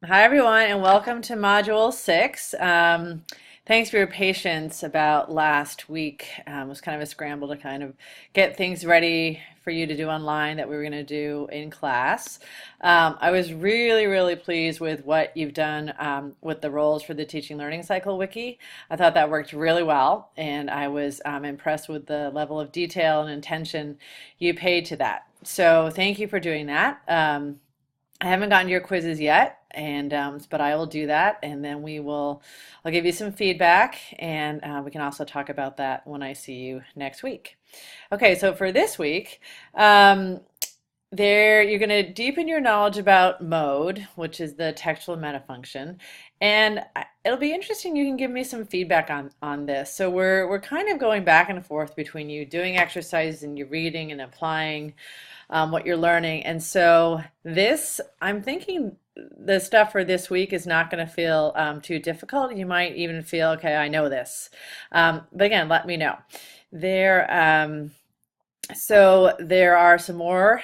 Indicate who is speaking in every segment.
Speaker 1: Hi, everyone, and welcome to Module 6. Thanks for your patience about last week. It was kind of a scramble to kind of get things ready for you to do online that we were going to do in class. I was really pleased with what you've done with the roles for the Teaching Learning Cycle Wiki. I thought that worked really well, and I was impressed with the level of detail and intention you paid to that. So thank you for doing that. I haven't gotten to your quizzes yet, and but I will do that, and then I'll give you some feedback, and we can also talk about that when I see you next week. Okay, so for this week, um, you're going to deepen your knowledge about mode, which is the textual meta function, and it'll be interesting. You can give me some feedback on this. So we're kind of going back and forth between you doing exercises and you reading and applying what you're learning. And so I'm thinking the stuff for this week is not going to feel too difficult. You might even feel, okay, I know this. But again, let me know. There, so there are some more.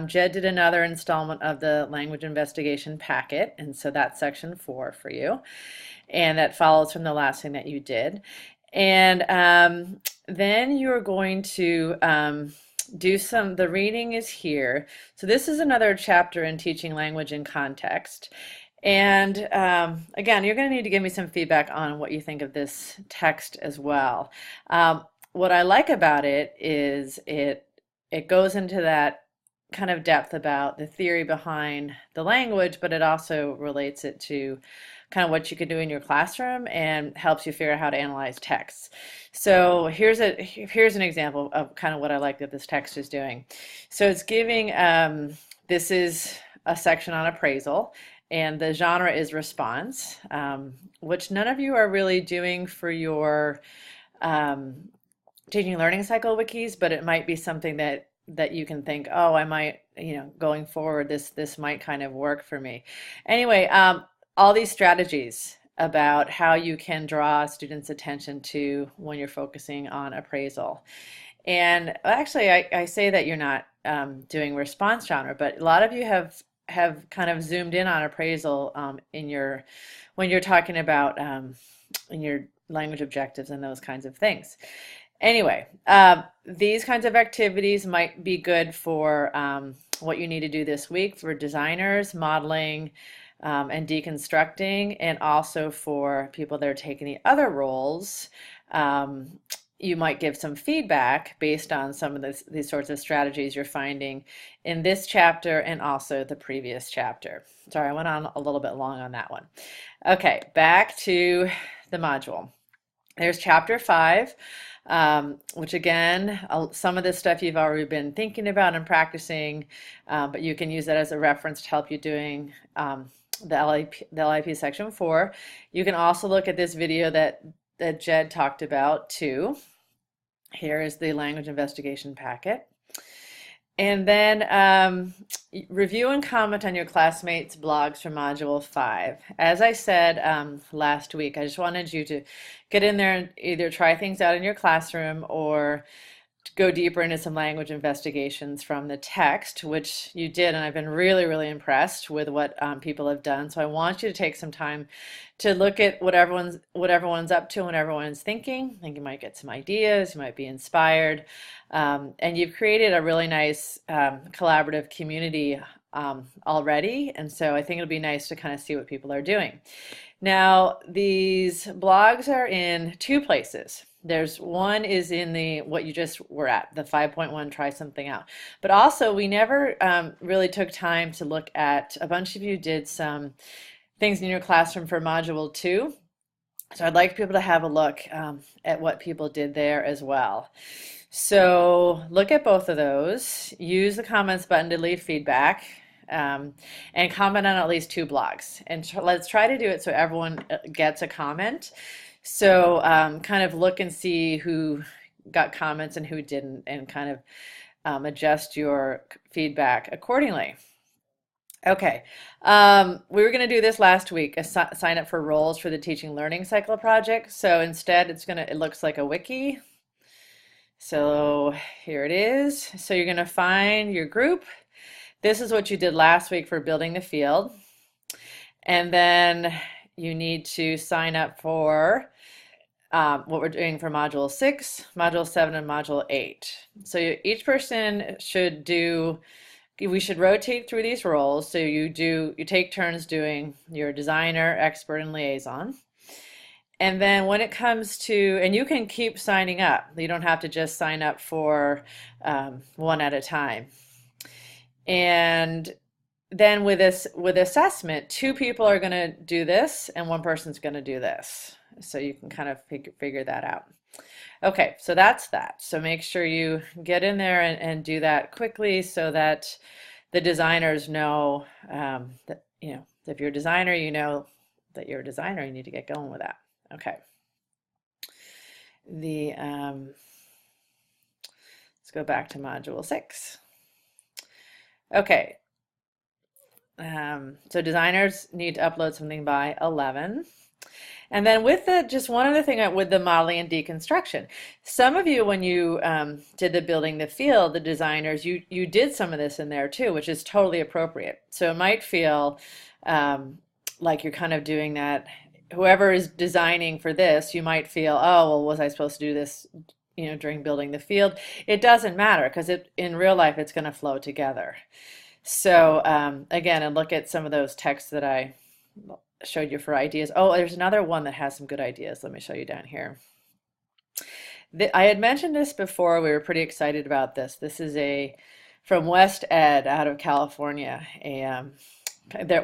Speaker 1: Jed did another installment of the language investigation packet, and so that's section 4 for you. And that follows from the last thing that you did. And then you're going to the reading is here. So this is another chapter in teaching language in context. And again, you're going to need to give me some feedback on what you think of this text as well. What I like about it is it goes into that kind of depth about the theory behind the language, but it also relates it to kind of what you can do in your classroom and helps you figure out how to analyze texts. So here's an example of kind of what I like that this text is doing. So it's giving this is a section on appraisal, and the genre is response, which none of you are really doing for your um, teaching learning cycle wikis, but it might be something that you can think, oh, I might, going forward, this might kind of work for me. Anyway, all these strategies about how you can draw students' attention to when you're focusing on appraisal. And actually, I say that you're not doing response genre, but a lot of you have kind of zoomed in on appraisal when you're talking about in your language objectives and those kinds of things. Anyway, these kinds of activities might be good for what you need to do this week for designers, modeling, and deconstructing, and also for people that are taking the other roles. You might give some feedback based on some of these sorts of strategies you're finding in this chapter and also the previous chapter. Sorry, I went on a little bit long on that one. Okay, back to the module. There's chapter 5, which again, some of this stuff you've already been thinking about and practicing, but you can use that as a reference to help you doing the LIP section 4. You can also look at this video that Jed talked about too. Here is the language investigation packet. And then review and comment on your classmates' blogs for Module 5. As I said last week, I just wanted you to get in there and either try things out in your classroom or go deeper into some language investigations from the text, which you did, and I've been really impressed with what people have done. So I want you to take some time to look at what everyone's up to and what everyone's thinking. I think you might get some ideas, you might be inspired, and you've created a really nice collaborative community already, and so I think it'll be nice to kind of see what people are doing. Now, these blogs are in 2 places. There's one is in the what you just were at, the 5.1 try something out. But also we never really took time to look at, a bunch of you did some things in your classroom for module 2. So I'd like people to have a look at what people did there as well. So look at both of those. Use the comments button to leave feedback. And comment on at least 2 blogs. And let's try to do it so everyone gets a comment. So kind of look and see who got comments and who didn't, and kind of adjust your feedback accordingly. Okay, we were going to do this last week, sign up for roles for the Teaching Learning Cycle project. So instead, it looks like a wiki. So here it is. So you're going to find your group. This is what you did last week for building the field. And then you need to sign up for what we're doing for Module 6, Module 7, and Module 8. So each person should do, we should rotate through these roles. So you take turns doing your designer, expert, and liaison. And then when it comes to, and you can keep signing up. You don't have to just sign up for one at a time. And then with assessment, two people are going to do this and one person's going to do this. So you can kind of figure that out. Okay, so that's that. So make sure you get in there and do that quickly so that the designers know that, if you're a designer, you know that you're a designer, you need to get going with that. Okay. Let's go back to Module 6. Okay. So designers need to upload something by 11. And then with just one other thing with the modeling and deconstruction. Some of you, when you did the building the field, the designers, you did some of this in there too, which is totally appropriate. So it might feel like you're kind of doing that. Whoever is designing for this, you might feel, oh, well, was I supposed to do this, during building the field? It doesn't matter because in real life, it's going to flow together. So again, and look at some of those texts that I showed you for ideas. Oh, there's another one that has some good ideas. Let me show you down here. I had mentioned this before. We were pretty excited about this. This is from West Ed out of California.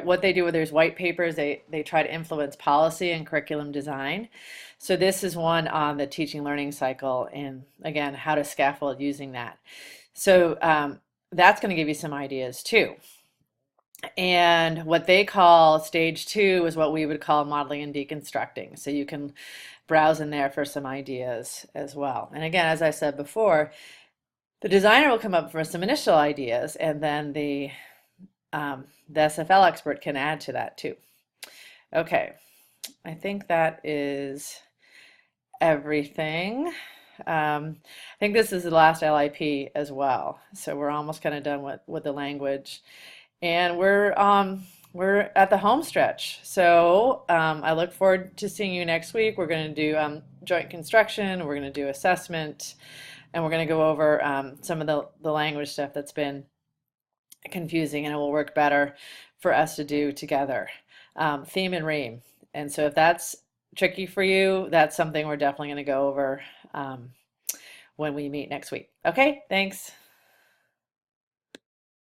Speaker 1: What they do with their white papers, they try to influence policy and curriculum design. So this is one on the teaching learning cycle and again, how to scaffold using that. So that's going to give you some ideas too. And what they call stage 2 is what we would call modeling and deconstructing. So you can browse in there for some ideas as well. And again, as I said before, the designer will come up with some initial ideas and then the SFL expert can add to that too. Okay, I think that is everything. I think this is the last LIP as well. So we're almost kind of done with the language. And we're at the home stretch. So I look forward to seeing you next week. We're going to do joint construction, we're going to do assessment, and we're going to go over some of the language stuff that's been confusing and it will work better for us to do together. Theme and ream. And so if that's tricky for you, that's something we're definitely going to go over when we meet next week. Okay, thanks.